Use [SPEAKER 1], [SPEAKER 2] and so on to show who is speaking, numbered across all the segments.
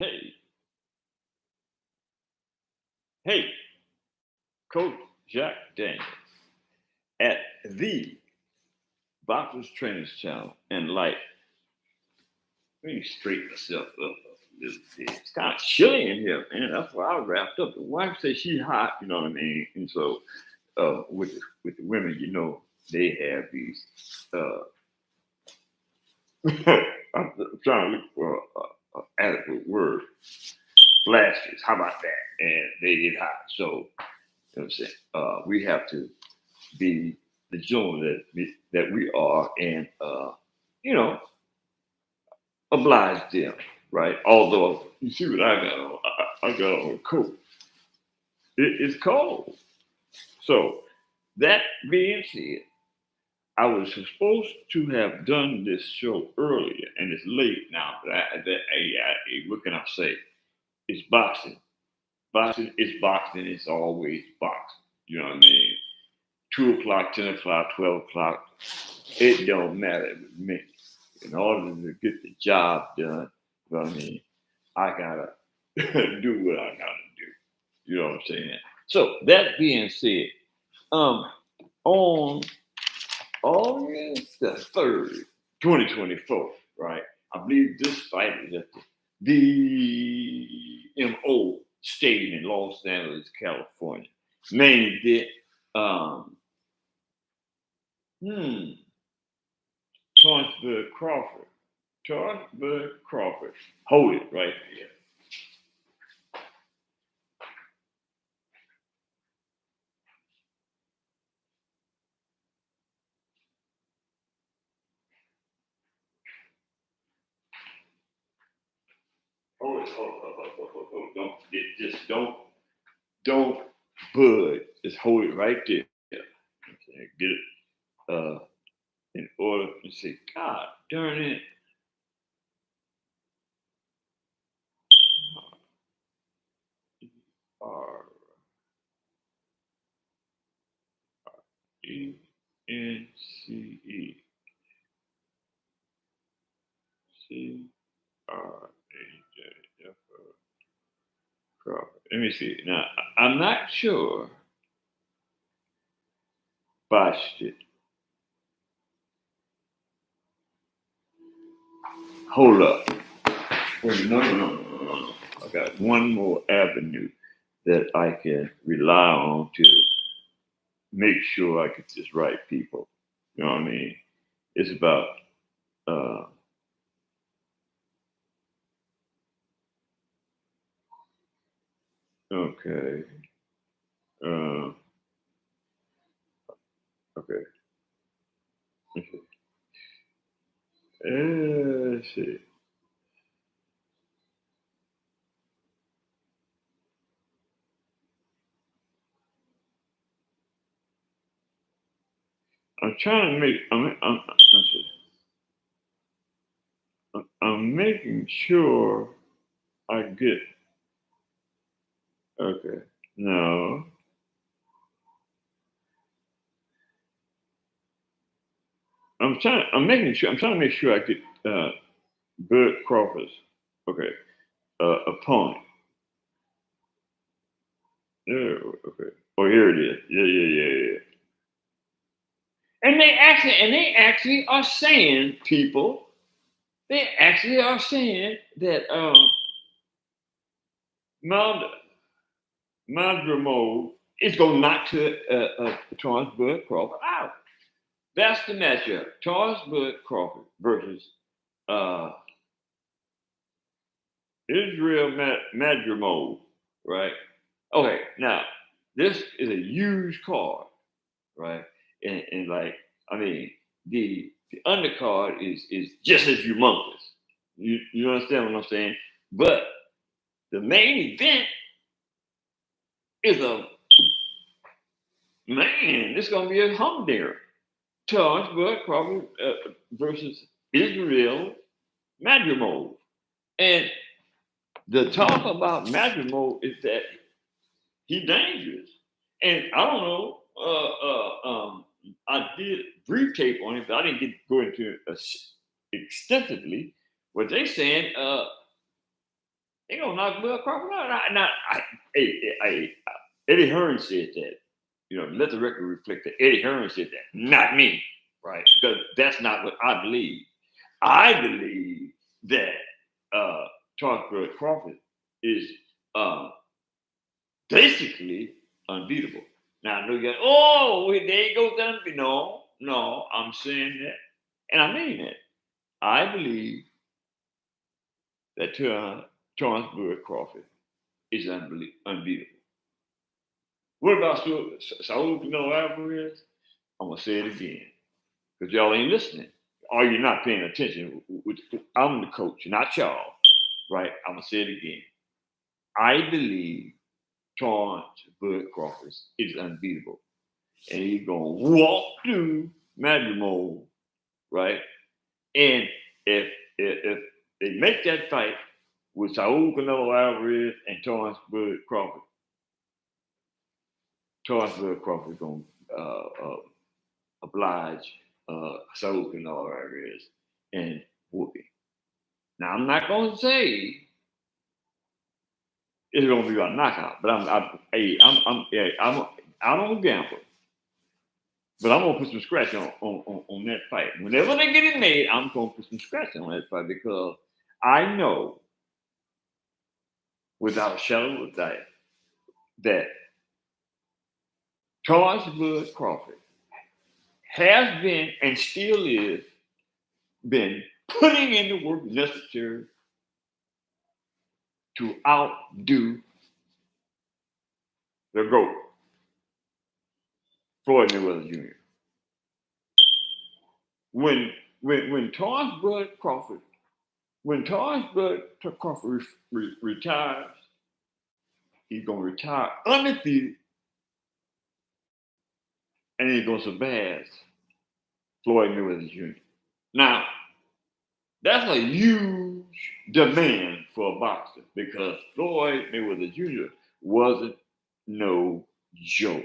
[SPEAKER 1] Hey, hey, Coach Jack Daniels at the Boxers Trainers Channel. And like, let me straighten myself up a little bit. It's kind of chilly in here, man. That's why I wrapped up. The wife said she hot, you know what I mean? And so with the women, they have these. I'm trying to look for an adequate word. Flashes. How about that? And they get hot. So, you know what I'm saying? We have to be the zone that we are and you know oblige them, right? Although you see what I got on, I got on a coat. It's cold. So that being said, I was supposed to have done this show earlier, and it's late now. But what can I say? It's boxing. Boxing is boxing. It's always boxing. You know what I mean? 2 o'clock, 10 o'clock, 12 o'clock. It don't matter with me. In order to get the job done, you know what I mean, I gotta do what I gotta do. You know what I'm saying? So that being said, um, on August the 3rd, 2024, right? I believe this fight is at the BMO Stadium in Los Angeles, California. Main event, um, hmm, Terrance Crawford. Terrance Crawford. Hold it right there. Hold it. Just don't bud. Just hold it right there. Okay, get it in order and say, God darn it. R E N C E C R A J F O Crawford. Let me see. Now I'm not sure botched it. Hold up. Wait, no. I got one more avenue that I can rely on to make sure I get this right, people. You know what I mean? It's about uh, okay, uh, okay. Let's see. I'm trying to make. I'm making sure I get. Okay. No. I'm making sure. I'm trying to make sure I get Bud Crawford's. Okay. Opponent. Yeah. Okay. Oh, here it is. Yeah. And they actually are saying, people, they actually are saying that Mount Madrimov is going to knock Terrence Bud Crawford out. That's the matchup. Terrence Bud Crawford versus uh, Israel Madrimov, right? Okay, now this is a huge card, right? And like, I mean, the undercard is just as humongous. You understand what I'm saying? But the main event is a man. It's gonna be a humdinger. Charles Bud Crawford versus Israel Madrimov. And the talk about Madrimov is that he's dangerous. And I don't know. I did brief tape on it, but I didn't get to go into it extensively. What they saying, They gonna knock Bud Crawford out. Eddie Hearn said that. Let the record reflect that Eddie Hearn said that, not me, right? Because that's not what I believe. I believe that Terrance Bud Crawford is basically unbeatable. Now I know you got, there you go, then. No, I'm saying that, and I mean that. I believe that Terrance Bud Crawford is unbeatable. What about Saul Canelo Alvarez? I'm gonna say it again because y'all ain't listening. Or you're not paying attention. I'm the coach, not y'all, right? I'm gonna say it again. I believe Terrance Bud Crawford is unbeatable, and he's gonna walk through matrimony, right? And if they make that fight with Saul Canelo Alvarez and Terrance Bud Crawford is gonna oblige Saul Canelo Alvarez and whooping. Now I'm not gonna say it's gonna be a knockout, but I don't gamble. But I'm gonna put some scratch on that fight. Whenever they get it made, I'm gonna put some scratch on that fight because I know without a shadow of a doubt that Terrance Bud Crawford has been and still is been putting in the work necessary to outdo the GOAT, Floyd Mayweather Jr. When Terrance Bud Crawford retires, he's gonna retire undefeated, and he's gonna surpass Floyd Mayweather Jr. Now, that's a huge demand for a boxer because Floyd Mayweather Jr. wasn't no joke.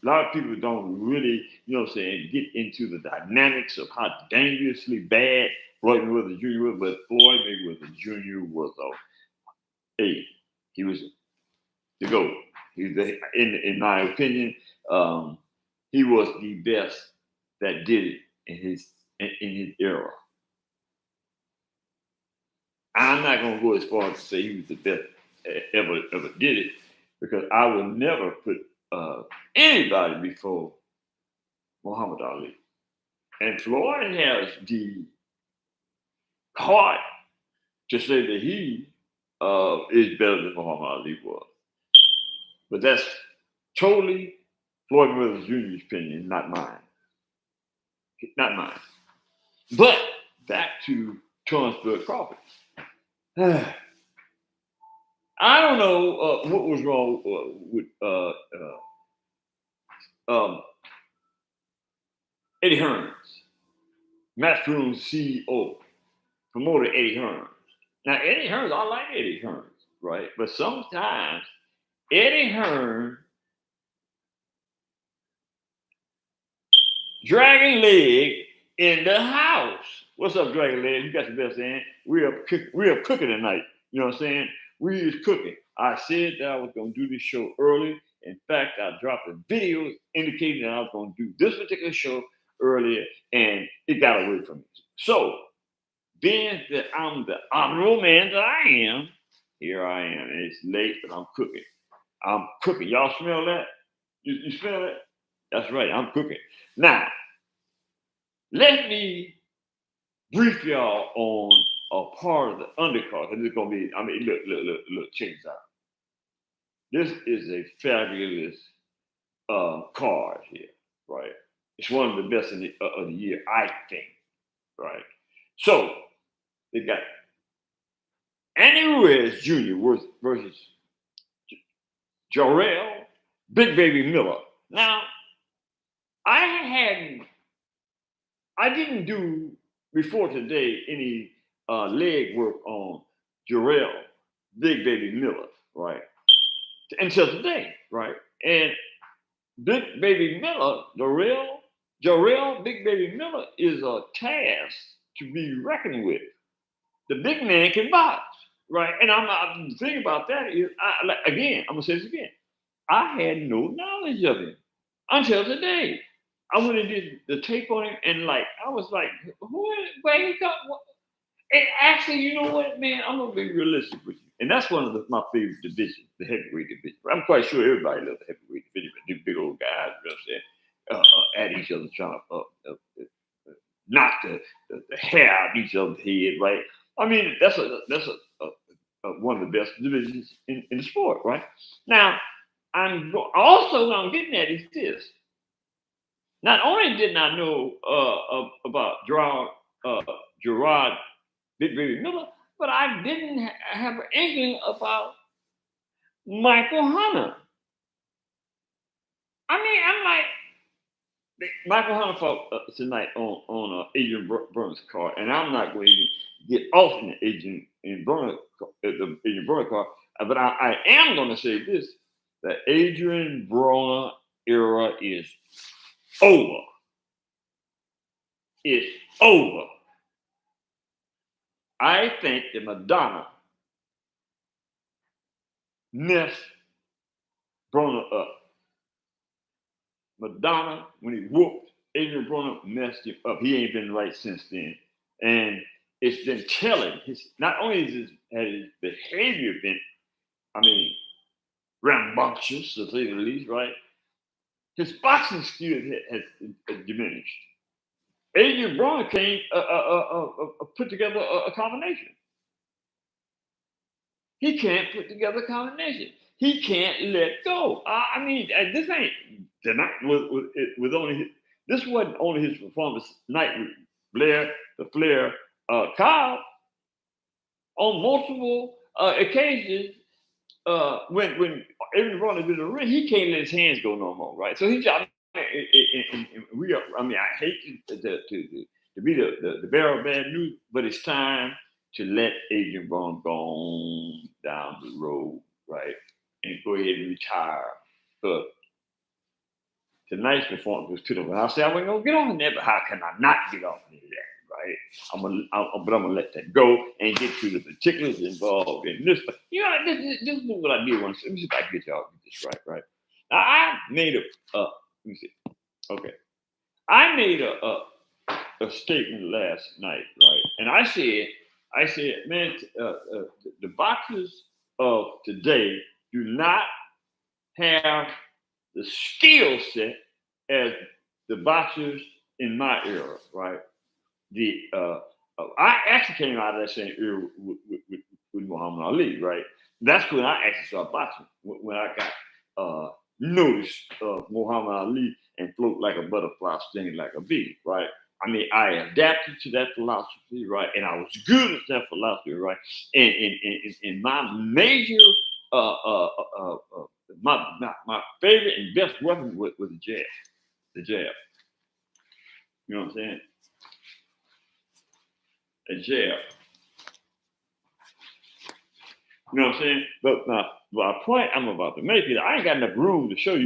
[SPEAKER 1] A lot of people don't really, get into the dynamics of how dangerously bad Floyd Mayweather Jr. was, but Floyd Mayweather Jr. was he was the GOAT. In my opinion, he was the best that did it in his era. I'm not gonna go as far as to say he was the best ever did it because I will never put anybody before Muhammad Ali. And Floyd has the heart to say that he is better than Muhammad Ali was. But that's totally Floyd Mayweather Jr.'s opinion, not mine. Not mine. But back to Terrance Bud Crawford. I don't know what was wrong with Eddie Hearns, Matchroom's CEO, promoter Eddie Hearns. Now, Eddie Hearns, I like Eddie Hearns, right? But sometimes Eddie Hearns dragging leg in the house. What's up, dragging leg? You got the best in. We are cooking tonight. You know what I'm saying? We is cooking. I said that I was going to do this show early. In fact, I dropped a video indicating that I was going to do this particular show earlier, and it got away from me. So, being that I'm the honorable man that I am, here I am. And it's late, but I'm cooking. I'm cooking. Y'all smell that? You smell that? That's right. I'm cooking. Now, let me brief y'all on a part of the undercard. It's going to be, look, check this out. This is a fabulous card here, right? It's one of the best of the year, I think, right? So, they got Andy Ruiz Jr. versus Jarrell Big Baby Miller. Now, I didn't do before today any leg work on Jarrell Big Baby Miller, right? Until today, right? And Big Baby Miller, Jarrell Big Baby Miller is a task to be reckoned with. The big man can box. right? And I'm the thing about that is, again, I'm gonna say this again. I had no knowledge of him until today. I went and did the tape on him, and like I was like, where he come? And actually, you know what, man? I'm gonna be realistic with you, and that's one of my favorite divisions, the heavyweight division. I'm quite sure everybody loves the heavyweight division, but these big old guys, you know what I'm saying, at each other, trying to knock the hair out each other's head, right? I mean, one of the best divisions in the sport, right? Now, also what I'm getting at is this. Not only did I know about Gerard Big Baby Miller, but I didn't have an inkling about Michael Hunter. I mean, I'm like, Michael Hunter fought tonight on Adrian Burns' card, and I'm not going to get off in the Adrian Burns card, but I am going to say this: the Adrian Broner era is over. It's over. I think that Madonna messed Broner up. Madonna, when he whooped Adrian Broner, messed him up. He ain't been right since then. And it's been telling. Not only has his behavior been, I mean, rambunctious, to say the least, right? His boxing skills has diminished. Adrian Broner came put together a combination. He can't put together a combination. He can't let go. I mean, this ain't tonight was only this wasn't only his performance night with the Flair, Kyle on multiple occasions. When Adrian Broner did the ring, he can't let his hands go no more, right? So he's we are. I mean, I hate to be the bearer of bad news, but it's time to let Adrian Broner go on down the road, right, and go ahead and retire. But tonight's performance was pitiful. I said I wasn't gonna get on that, but how can I not get off of that, right? I'm gonna let that go and get to the particulars involved in this. But you know, this is what I did once. Let me see if I can get y'all get this right. Now I made let me see. Okay, I made a statement last night, right? And I said, man, the boxers of today do not have the skill set as the boxers in my era, right? I actually came out of that same era with Muhammad Ali, right? That's when I actually started boxing. When I got noticed Muhammad Ali and float like a butterfly, sting like a bee, right? I mean, I adapted to that philosophy, right? And I was good at that philosophy, right? And my major, my favorite and best weapon was the jab. The jab. You know what I'm saying? A jab. You know what I'm saying? But my point I'm about to make is I ain't got enough room to show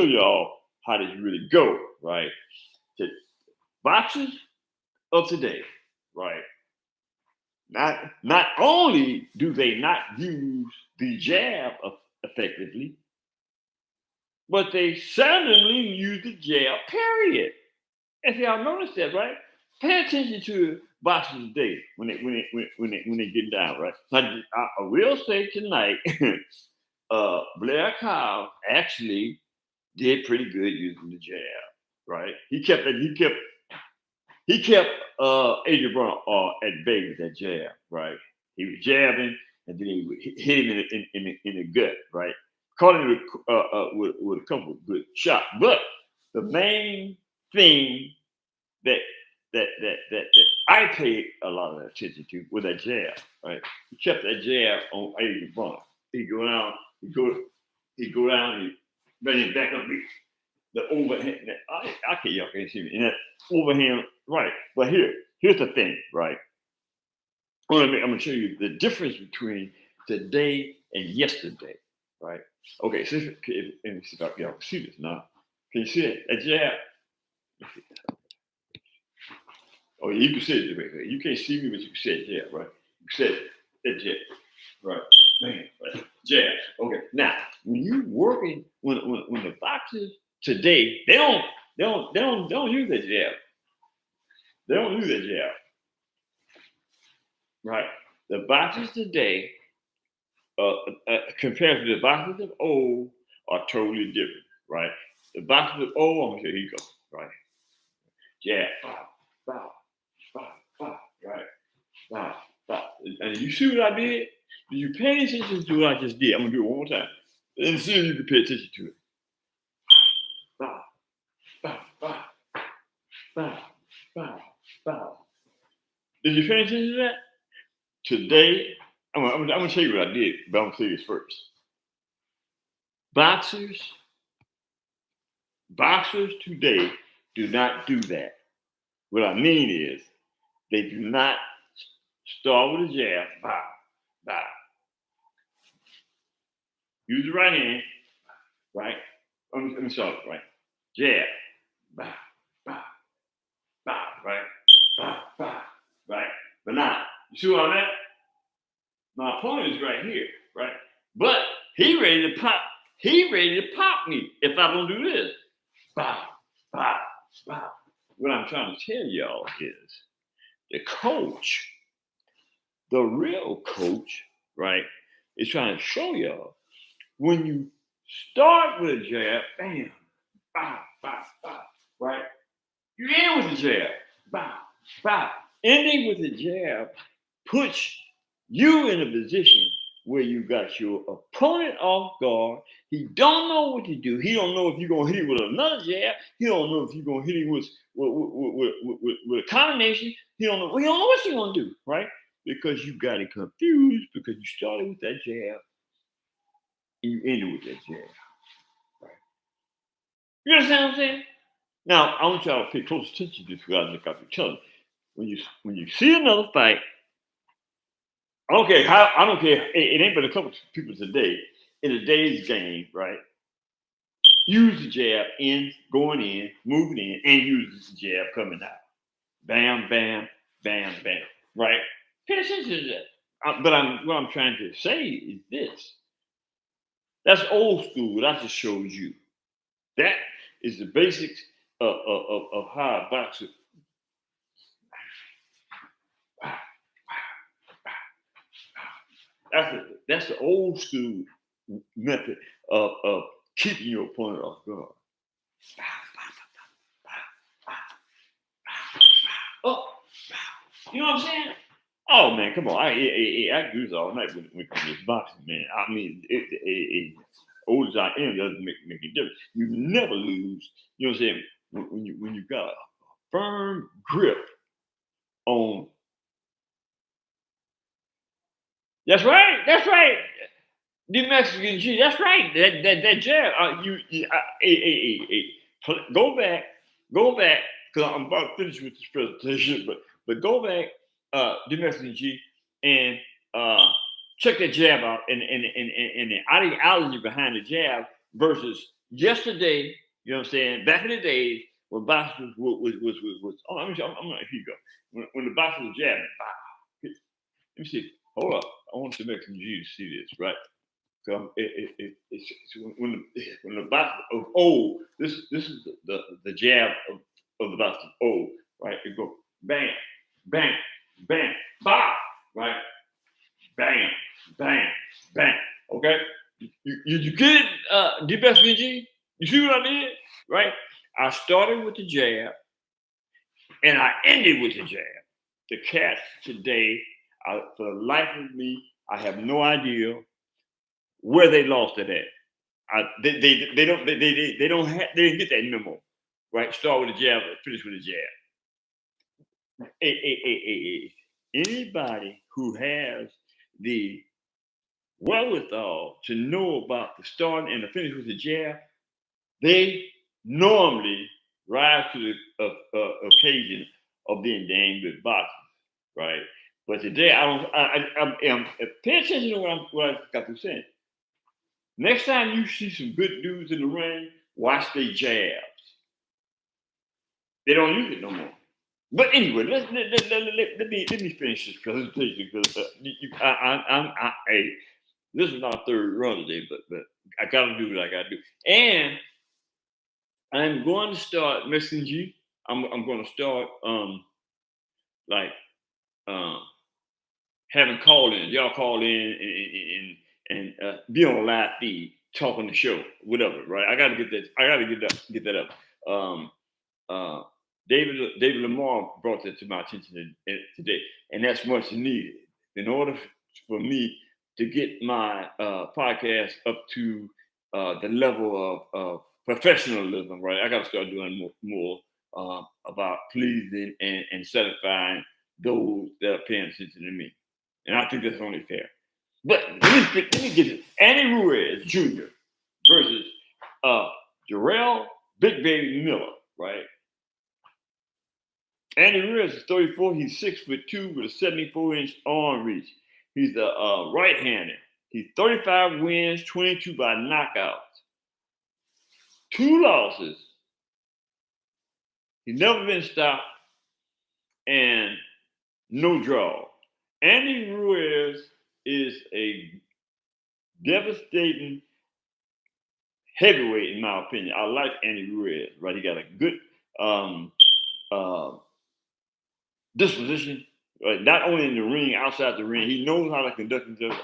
[SPEAKER 1] y'all how this really go, right? The boxers of today, right? Not only do they not use the jab effectively, but they seldomly use the jab, period. If y'all notice that, right? Pay attention to boxers today when they get down, right? Now, I will say tonight, Blair Kyle actually did pretty good using the jab, right? He kept Adrian Broner at bay with that jab, right? He was jabbing, and then he would hit him in the gut, right? Caught him with a couple of good shots. But the main thing that I paid a lot of attention to was that jab, right? He kept that jab on Adrian Broner. He go down, he bring it back up. The overhand. I can't, y'all can't see me. And that overhand, right? But here's the thing, right? I'm gonna show you the difference between today and yesterday, right? Okay, so let me see if y'all can see this now. Can you see it? A jab. Oh, you can see it. You can't see me, but you can see it, yeah, right? You can see it. The jab. Right. Man. Right. Jab. Okay. Now, when you working, when the boxers today, they don't use that jab. They don't use that jab. Right. The boxers today, compared to the boxers of old, are totally different. Right. The boxers of old, I'm gonna say, here you go. Right. Jab. Bow. Bow. Bow. Bow. Right. Bow. Bow. And you see what I did? Did you pay attention to what I just did? I'm gonna do it one more time. And see if you can pay attention to it. Bow. Bow. Bow. Bow. Bow. Bow. Did you pay attention to that? Today, I'm gonna tell you what I did, but I'm gonna say this first. Boxers today do not do that. What I mean is, they do not start with a jab, bow, bow. Use the right hand, right? Let me start, right? Jab, bow, bow, bow, right? Bow, bow, right? But now, you see what I'm at? My opponent is right here, right? But he ready to pop. He ready to pop me if I don't do this. Bow, bow, bow. What I'm trying to tell y'all is the coach, the real coach, right, is trying to show y'all when you start with a jab, bam, bow, bow, bow, right? You end with the jab, bow, bow. Ending with the jab puts you in a position where you got your opponent off guard. He don't know what to do. He don't know if you're gonna hit him with another jab. He don't know if you're gonna hit him with a combination. He don't know what you're gonna do, right? Because you got it confused because you started with that jab and you ended with that jab. Right? You understand what I'm saying? Now I want y'all to pay close attention to this because I look out for each other. When you see another fight, I don't care. It ain't but a couple people today in today's game, right? Use the jab going in, moving in, and use the jab coming out. Bam, bam, bam, bam. Right? Pay attention to that. What I'm trying to say is this. That's old school. What I just showed you. That is the basics of how a boxer. That's the old school method of keeping your opponent off guard. Oh, you know what I'm saying? Oh man, come on! I do this all night when it comes to this boxing, man. I mean, old as I am, doesn't make a difference. You never lose. You know what I'm saying? When you got a firm grip on. That's right. The Mexican G. That's right. That jab. Go back, because I'm about to finish with this presentation. But go back, the Mexican G, and check that jab out and the ideology behind the jab versus yesterday. You know what I'm saying? Back in the days when boxers was. Oh, I'm here you go. When the boxer was jabbing. Let me see. Hold up. I want the Mexican G to see this, right? It's when the boxer of old, this is the jab of the boxer of old, right? It go bam, bam, bam, bah, right? Bam, bam, bam. Okay, you get it, DBSVG? You see what I did, right? I started with the jab, and I ended with the jab. The cats today, for the life of me, I have no idea where they lost it at. They didn't get that memo, right? Start with a jab, finish with a jab. Anybody who has the wherewithal to know about the start and the finish with the jab, they normally rise to the occasion of being damn good boxers, right? But today, I'm pay attention to what I got to say. Next time you see some good dudes in the ring, watch their jabs. They don't use it no more. But anyway, let me finish this presentation because hey, this is my third run today, but I gotta do what I gotta do, and I'm going to start messaging. I'm going to start like um having call in. Y'all call in and be on live feed, talking the show, whatever. Right? I got to get that. I got to get that up. Um, uh, David Lamar brought that to my attention today, and that's much needed in order for me to get my podcast up to the level of professionalism. Right? I got to start doing more about pleasing and satisfying those that are paying attention to me. And I think that's only fair. But let me get it. Andy Ruiz Jr. versus Jarrell Big Baby Miller, right? Andy Ruiz is 34. He's 6'2" with a 74-inch arm reach. He's a right-hander. He's 35 wins, 22 by knockouts. 2 losses. He's never been stopped, and no draw. Andy Ruiz is a devastating heavyweight, in my opinion. I like Andy Ruiz, right? He got a good disposition, right? Not only in the ring, outside the ring. He knows how to conduct himself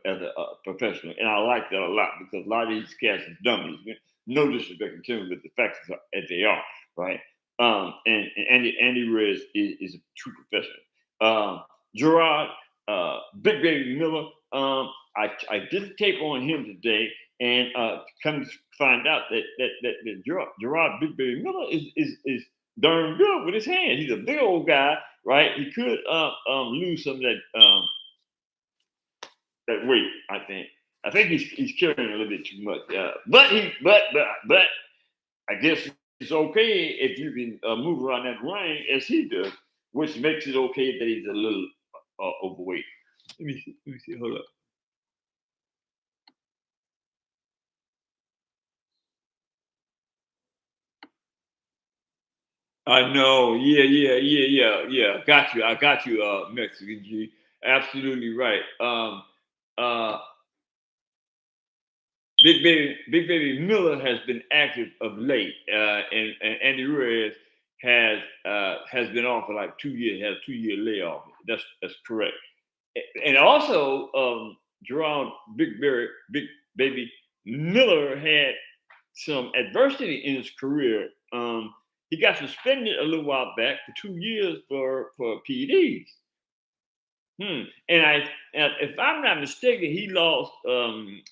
[SPEAKER 1] as a professional, and I like that a lot because a lot of these cats are dummies. No disrespect to them, but the facts as they are, right? And Andy Ruiz is a true professional. Gerard, Big Baby Miller. I did a tape on him today, and come to find out that Gerard Big Baby Miller is darn good with his hands. He's a big old guy, right? He could lose some of that weight. I think he's carrying a little bit too much. But I guess it's okay if you can move around that ring as he does, which makes it okay that he's a little overweight. Let me see. Hold up. I know. Yeah. I got you, Mexican G. Absolutely right. Uh, Big Baby Miller has been active of late, and Andy Ruiz has been off for like 2 years. Has a 2 year layoff. That's correct. And also, Jerome Big Baby Miller had some adversity in his career. He got suspended a little while back for 2 years for PEDs. And if I'm not mistaken, he lost when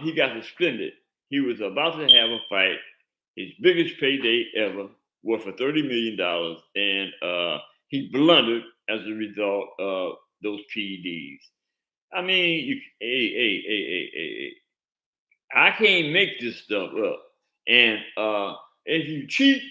[SPEAKER 1] he got suspended. He was about to have a fight, his biggest payday ever, worth for $30 million, and he blundered as a result of those PEDs. I mean, hey, I can't make this stuff up. And if you cheat,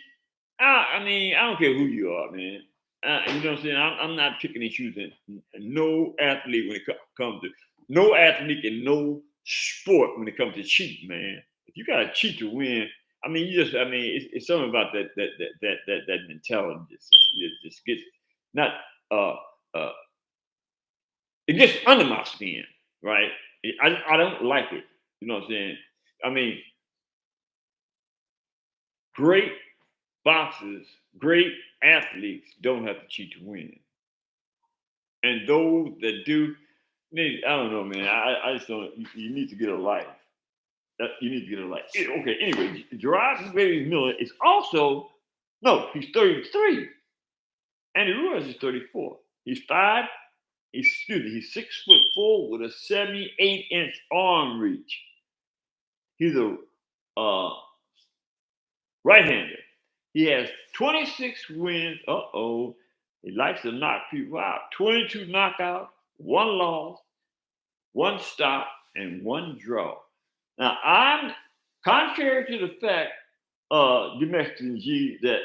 [SPEAKER 1] I don't care who you are, man. You know what I'm saying? I'm not picking and choosing. No athlete when it comes to no athlete in no sport when it comes to cheating, man. If you gotta cheat to win, it's something about that mentality. Just gets not uh uh it gets under my skin, right? I don't like it. You know what I'm saying? I mean, great boxers, great athletes don't have to cheat to win. And those that do, I don't know, man. I just don't. You need to get a life. You need to get a life. Okay. Anyway, Gerard Baby Miller is also no. He's 33. Andy Ruiz is 34. He's five. He's 6'4" with a 78-inch arm reach. He's a right-hander. He has 26 wins. He likes to knock people out. 22 knockouts, 1 loss, 1 stop, and 1 draw. Now, I'm contrary to the fact, Domestic G, that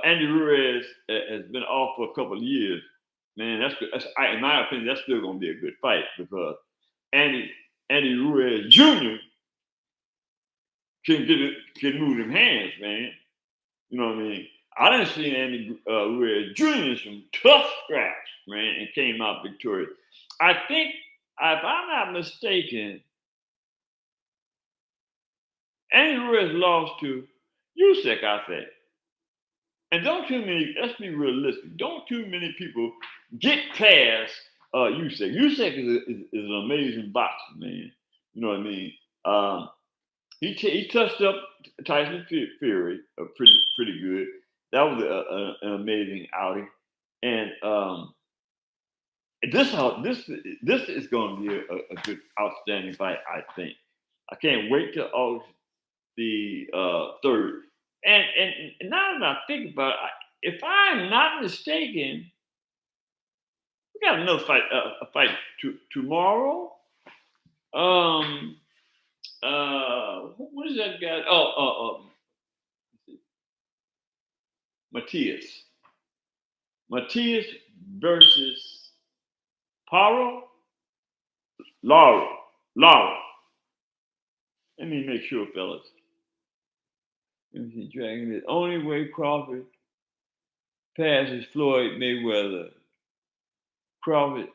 [SPEAKER 1] Andy Ruiz has been off for a couple of years. Man, in my opinion, that's still going to be a good fight because Andy Ruiz Jr. can move them hands, man. You know what I mean? I didn't see Andy Ruiz Jr. some tough scraps, man, and came out victorious. I think, if I'm not mistaken, Andy Ruiz lost to Usyk, I think. And don't too many, let's be realistic, don't too many people get past Usyk. Usyk is an amazing boxer, man. You know what I mean? He touched up Tyson Fury pretty good. That was an amazing outing. And this is going to be a good, outstanding fight, I think. I can't wait till August the 3rd. And now that I think about it, if I'm not mistaken, we got another fight, a fight tomorrow. What is that guy? Matias versus Laura. Let me make sure, fellas. Let me see, Dragon. The only way Crawford passes Floyd Mayweather, Crawford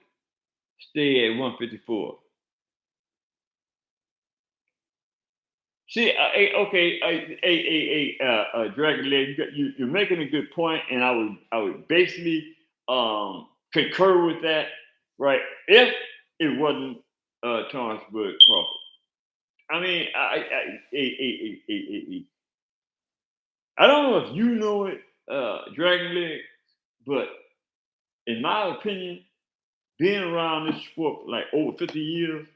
[SPEAKER 1] stay at 154. See, Dragon Leg, you're making a good point, and I would basically concur with that, right? If it wasn't Terrance Crawford. I mean, I don't know if you know it, Dragon Leg, but in my opinion, being around this sport for like over 50 years,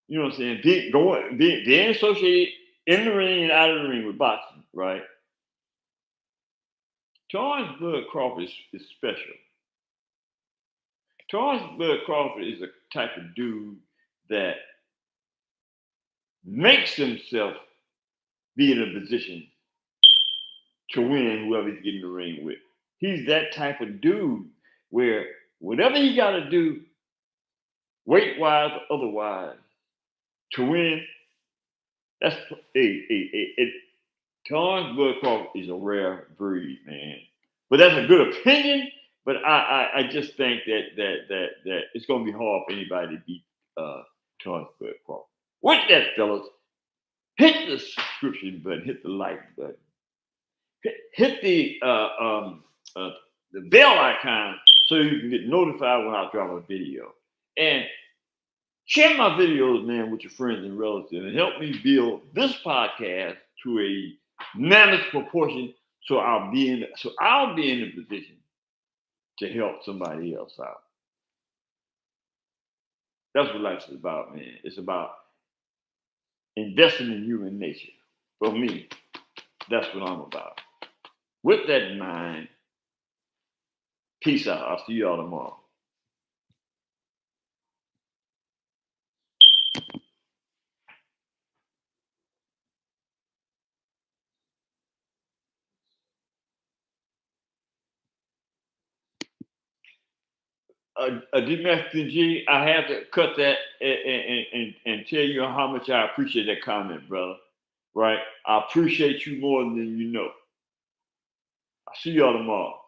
[SPEAKER 1] you know what I'm saying, being associated in the ring and out of the ring with boxing, right? Terrance Crawford is special. Terrance Crawford is a type of dude that makes himself be in a position to win whoever he's getting in the ring with. He's that type of dude where whatever he got to do, weight-wise or otherwise, to win, that's Terrance Crawford is a rare breed, man. But that's a good opinion. But I just think that it's going to be hard for anybody to beat Terrance Crawford. With that, fellas, hit the subscription button, hit the like button, hit the bell icon so you can get notified when I drop a video. And share my videos, man, with your friends and relatives, and help me build this podcast to a mammoth proportion, so I'll be in a position to help somebody else out. That's what life's about, man. It's about investing in human nature. For me, that's what I'm about. With that in mind, peace out. I'll see y'all tomorrow. Domestic G, I have to cut that and tell you how much I appreciate that comment, brother. Right? I appreciate you more than you know. I'll see y'all tomorrow.